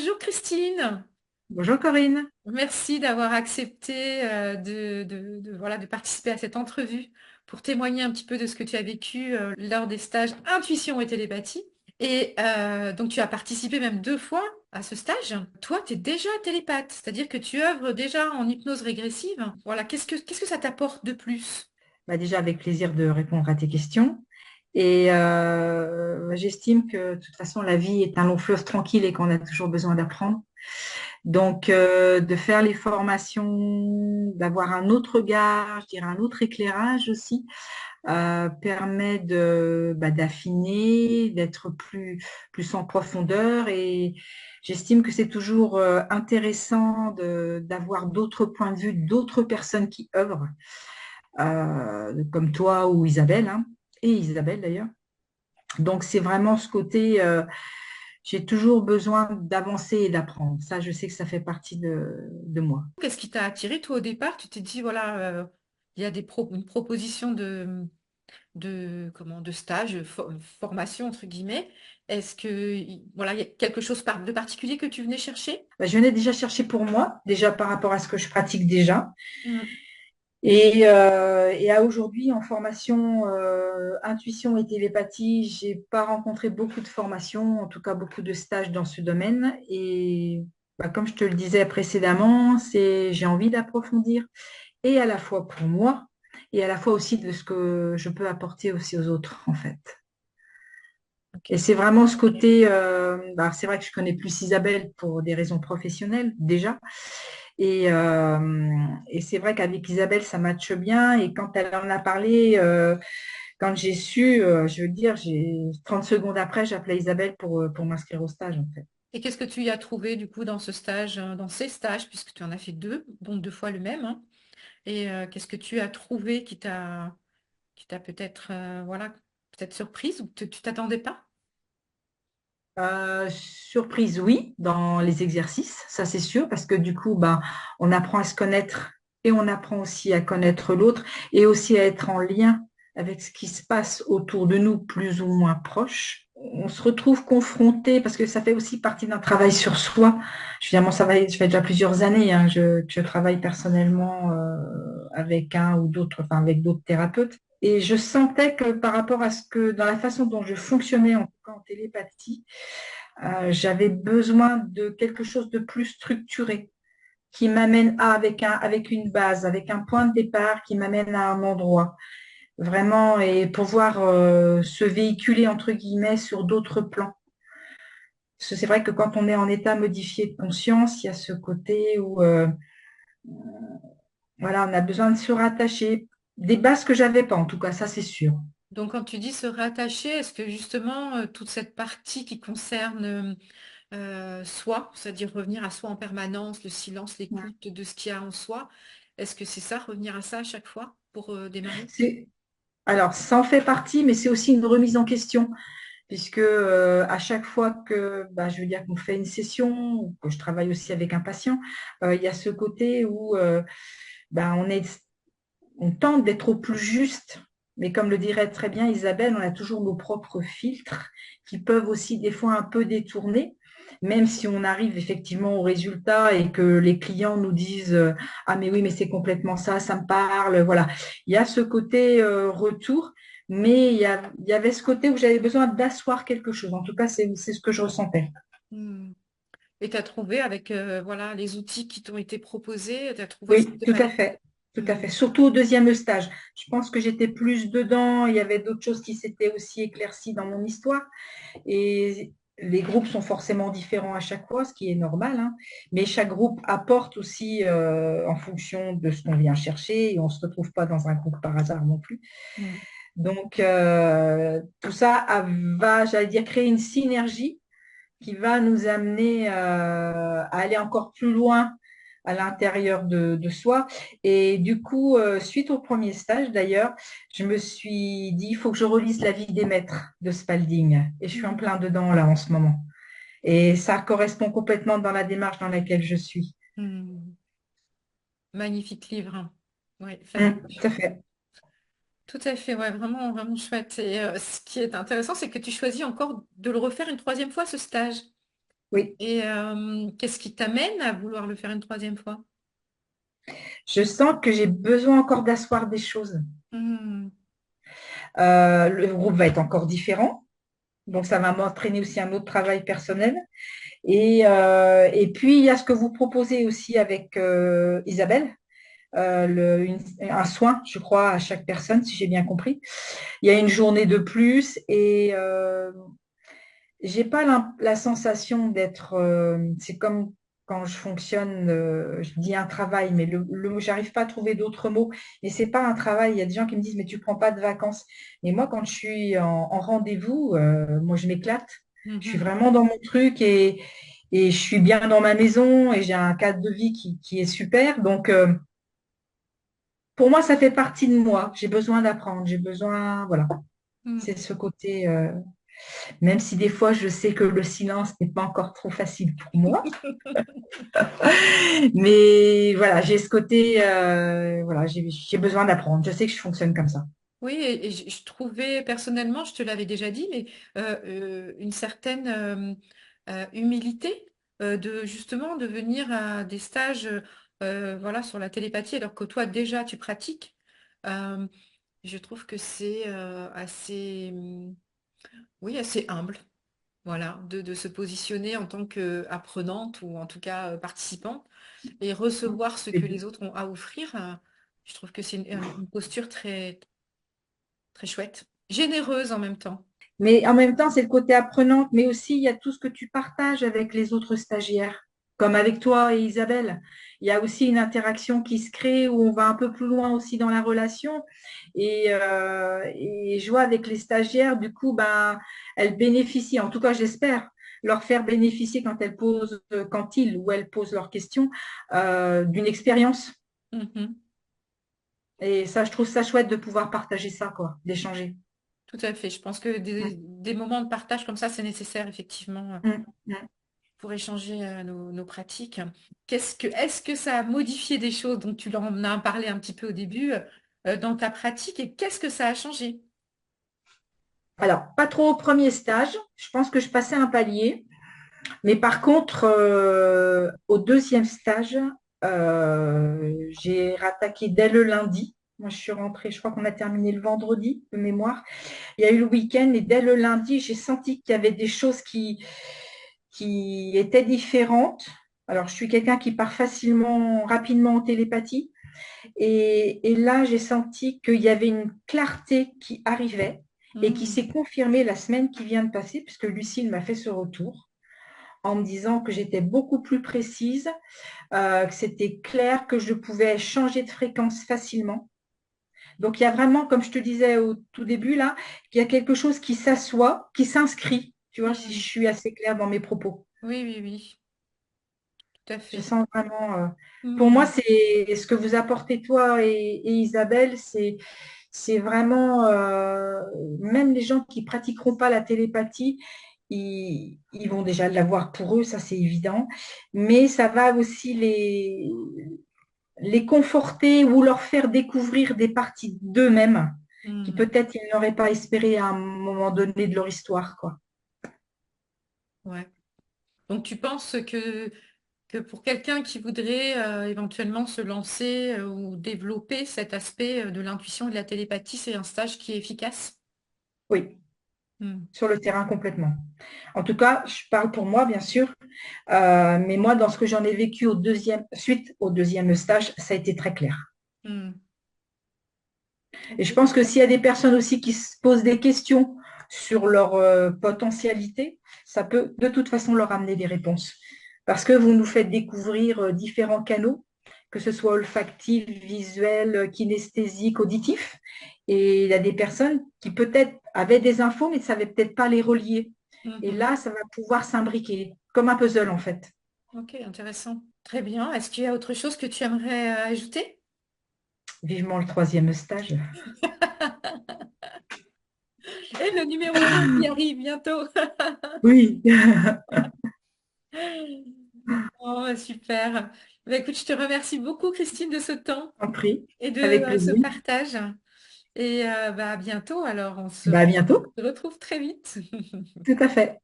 Bonjour Christine, Bonjour Corinne. merci d'avoir accepté voilà, de participer à cette entrevue pour témoigner un petit peu de ce que tu as vécu lors des stages Intuition et télépathie. Et donc tu as participé même 2 fois à ce stage. Toi, tu es déjà télépathe, c'est-à-dire que tu œuvres déjà en hypnose régressive. Voilà, qu'est-ce que ça t'apporte de plus? Bah, déjà avec plaisir de répondre à tes questions. Et j'estime que de toute façon la vie est un long fleuve tranquille et qu'on a toujours besoin d'apprendre. Donc de faire les formations, d'avoir un autre regard, je dirais un autre éclairage aussi, permet d'affiner, d'être plus en profondeur. Et j'estime que c'est toujours intéressant d'avoir d'autres points de vue, d'autres personnes qui œuvrent. Comme toi ou Isabelle, hein, et Isabelle d'ailleurs. Donc c'est vraiment ce côté, j'ai toujours besoin d'avancer et d'apprendre. Ça, je sais que ça fait partie de moi. Qu'est-ce qui t'a attiré toi au départ? Tu t'es dit, voilà, il y a une proposition de stage, formation, entre guillemets. Est-ce que, voilà, il y a quelque chose de particulier que tu venais chercher? Bah, je venais déjà chercher pour moi, déjà par rapport à ce que je pratique déjà. Mm. Et à aujourd'hui, en formation intuition et télépathie, j'ai pas rencontré beaucoup de formations, en tout cas beaucoup de stages dans ce domaine. Et bah, comme je te le disais précédemment, j'ai envie d'approfondir et à la fois pour moi et à la fois aussi de ce que je peux apporter aussi aux autres, en fait. Et Ok. c'est vraiment ce côté, bah, c'est vrai que je connais plus Isabelle pour des raisons professionnelles déjà. Et c'est vrai qu'avec Isabelle, ça matche bien. Et quand elle en a parlé, quand j'ai su, je veux dire, 30 secondes après, j'appelais Isabelle pour m'inscrire au stage, en fait. Et qu'est-ce que tu y as trouvé du coup dans ce stage, dans ces stages, puisque tu en as fait deux, dont 2 fois le même, hein. Et qu'est-ce que tu as trouvé qui t'a peut-être voilà, peut-être surprise ou que tu t'attendais pas? Surprise, oui, dans les exercices, ça c'est sûr, parce que du coup, bah, on apprend à se connaître et on apprend aussi à connaître l'autre et aussi à être en lien avec ce qui se passe autour de nous, plus ou moins proche. On se retrouve confronté, parce que ça fait aussi partie d'un travail sur soi. Évidemment, ça fait déjà plusieurs années hein, que je travaille personnellement avec un ou d'autres, enfin avec d'autres thérapeutes. Et je sentais que par rapport à ce que, dans la façon dont je fonctionnais, en tout cas en télépathie, j'avais besoin de quelque chose de plus structuré qui m'amène avec une base, avec un point de départ qui m'amène à un endroit. Vraiment, et pouvoir se véhiculer, entre guillemets, sur d'autres plans. Parce que c'est vrai que quand on est en état modifié de conscience, il y a ce côté où voilà, on a besoin de se rattacher. Des bases que j'avais pas, en tout cas, ça c'est sûr. Donc quand tu dis se rattacher, est-ce que justement toute cette partie qui concerne soi, c'est-à-dire revenir à soi en permanence, le silence, l'écoute de ce qu'il y a en soi, est-ce que c'est ça, revenir à ça à chaque fois pour démarrer? C'est, alors, ça en fait partie, mais c'est aussi une remise en question. Puisque à chaque fois que bah, je veux dire qu'on fait une session ou que je travaille aussi avec un patient, il y a ce côté où bah, on tente d'être au plus juste, mais comme le dirait très bien Isabelle, on a toujours nos propres filtres qui peuvent aussi des fois un peu détourner, même si on arrive effectivement au résultat et que les clients nous disent ah mais oui mais c'est complètement ça, ça me parle, voilà. Il y a ce côté retour, mais il y avait ce côté où j'avais besoin d'asseoir quelque chose. En tout cas, c'est ce que je ressentais. Hmm. Et tu as trouvé avec voilà, les outils qui t'ont été proposés, tu as trouvé ce qu'il Oui, te tout à fallait? fait. Tout à Hmm. fait. Surtout au deuxième stage. Je pense que j'étais plus dedans. Il y avait d'autres choses qui s'étaient aussi éclaircies dans mon histoire. Et les groupes sont forcément différents à chaque fois, ce qui est normal, hein. Mais chaque groupe apporte aussi en fonction de ce qu'on vient chercher. Et on ne se retrouve pas dans un groupe par hasard non plus. Hmm. Donc, tout ça va, j'allais dire, créer une synergie qui va nous amener à aller encore plus loin à l'intérieur de soi. Et du coup, suite au premier stage d'ailleurs, je me suis dit, il faut que je relise La vie des maîtres de Spalding. Et je suis en Hmm. plein dedans là en ce moment. Et ça correspond complètement dans la démarche dans laquelle je suis. Hmm. Magnifique livre, hein. Ouais, Tout à fabuleux. fait. Tout à fait, ouais, vraiment, vraiment chouette. Et ce qui est intéressant, c'est que tu choisis encore de le refaire une troisième fois, ce stage. Oui, Et qu'est-ce qui t'amène à vouloir le faire une troisième fois? je sens que j'ai besoin encore d'asseoir des choses. Hmm. Le groupe va être encore différent, donc ça va m'entraîner aussi un autre travail personnel. Et puis, il y a ce que vous proposez aussi avec Isabelle, un soin, je crois, à chaque personne, si j'ai bien compris. Il y a une journée de plus et j'ai pas la sensation d'être. C'est comme quand je fonctionne, je dis un travail, mais j'arrive pas à trouver d'autres mots. Et c'est pas un travail. Il y a des gens qui me disent, mais tu prends pas de vacances. Mais moi, quand je suis en rendez-vous, moi, je m'éclate. Je suis Mhm. vraiment dans mon truc et je suis bien dans ma maison et j'ai un cadre de vie qui est super. Donc, pour moi, ça fait partie de moi. J'ai besoin d'apprendre. J'ai besoin, voilà. Hmm. C'est ce côté. Même si des fois, je sais que le silence n'est pas encore trop facile pour moi. Mais voilà, j'ai ce côté, voilà, j'ai besoin d'apprendre. Je sais que je fonctionne comme ça. Oui, et je trouvais personnellement, je te l'avais déjà dit, mais une certaine humilité de justement de venir à des stages voilà, sur la télépathie alors que toi déjà tu pratiques. Euh, je trouve que c'est assez, oui, assez humble, voilà, de se positionner en tant qu'apprenante ou en tout cas participante et recevoir ce que les autres ont à offrir. Je trouve que c'est une posture très, très chouette, généreuse en même temps. Mais en même temps, c'est le côté apprenante, mais aussi il y a tout ce que tu partages avec les autres stagiaires, comme avec toi et Isabelle. Il y a aussi une interaction qui se crée où on va un peu plus loin aussi dans la relation. Et je vois avec les stagiaires, du coup, ben, elles bénéficient, en tout cas j'espère, leur faire bénéficier quand ils ou elles posent leurs questions, d'une expérience. Mhm. Et ça, je trouve ça chouette de pouvoir partager ça, quoi, d'échanger. Tout à fait. Je pense que des moments de partage comme ça, c'est nécessaire effectivement Mm, mm. pour échanger nos pratiques. Est-ce que ça a modifié des choses? Donc tu en as parlé un petit peu au début dans ta pratique et qu'est-ce que ça a changé? Alors, pas trop au premier stage. Je pense que je passais un palier. Mais par contre, au deuxième stage, j'ai rattaqué dès le lundi. Moi, je suis rentrée, je crois qu'on a terminé le vendredi de mémoire. Il y a eu le week-end et dès le lundi, j'ai senti qu'il y avait des choses qui étaient différentes. Alors, je suis quelqu'un qui part facilement, rapidement en télépathie. Et là, j'ai senti qu'il y avait une clarté qui arrivait et qui Hmm. s'est confirmée la semaine qui vient de passer, puisque Lucille m'a fait ce retour en me disant que j'étais beaucoup plus précise, que c'était clair, que je pouvais changer de fréquence facilement. Donc, il y a vraiment, comme je te disais au tout début, là, qu'il y a quelque chose qui s'assoit, qui s'inscrit, tu vois, si je Hmm. suis assez claire dans mes propos. Oui, oui, oui, tout à Je fait. sens vraiment, pour moi, Hmm. c'est ce que vous apportez, toi et Isabelle, c'est vraiment, même les gens qui pratiqueront pas la télépathie, ils vont déjà l'avoir pour eux, ça c'est évident, mais ça va aussi les conforter ou leur faire découvrir des parties d'eux-mêmes qui Hmm. peut-être ils n'auraient pas espéré à un moment donné de leur histoire, quoi. Ouais. Donc tu penses que pour quelqu'un qui voudrait éventuellement se lancer ou développer cet aspect de l'intuition et de la télépathie, c'est un stage qui est efficace? Oui, Hmm. sur le terrain complètement. En tout cas, je parle pour moi, bien sûr, mais moi, dans ce que j'en ai vécu suite au deuxième stage, ça a été très clair. Hmm. Et je Ok. pense que s'il y a des personnes aussi qui se posent des questions sur leur potentialité, ça peut de toute façon leur amener des réponses. Parce que vous nous faites découvrir différents canaux, que ce soit olfactif, visuel, kinesthésique, auditif. Et il y a des personnes qui peut-être avaient des infos, mais ne savaient peut-être pas les relier. Et Mhm. là, ça va pouvoir s'imbriquer, comme un puzzle en fait. Ok, intéressant. Très bien. Est-ce qu'il y a autre chose que tu aimerais ajouter? Vivement le troisième stage. Et le numéro 2 qui arrive bientôt. Oui, Oh, super. Bah, écoute, je te remercie beaucoup, Christine, de ce temps en prie, et de avec ce plaisir. partage. Et bah, à bientôt. Alors, Bah, à bientôt, se retrouve très vite. tout à fait.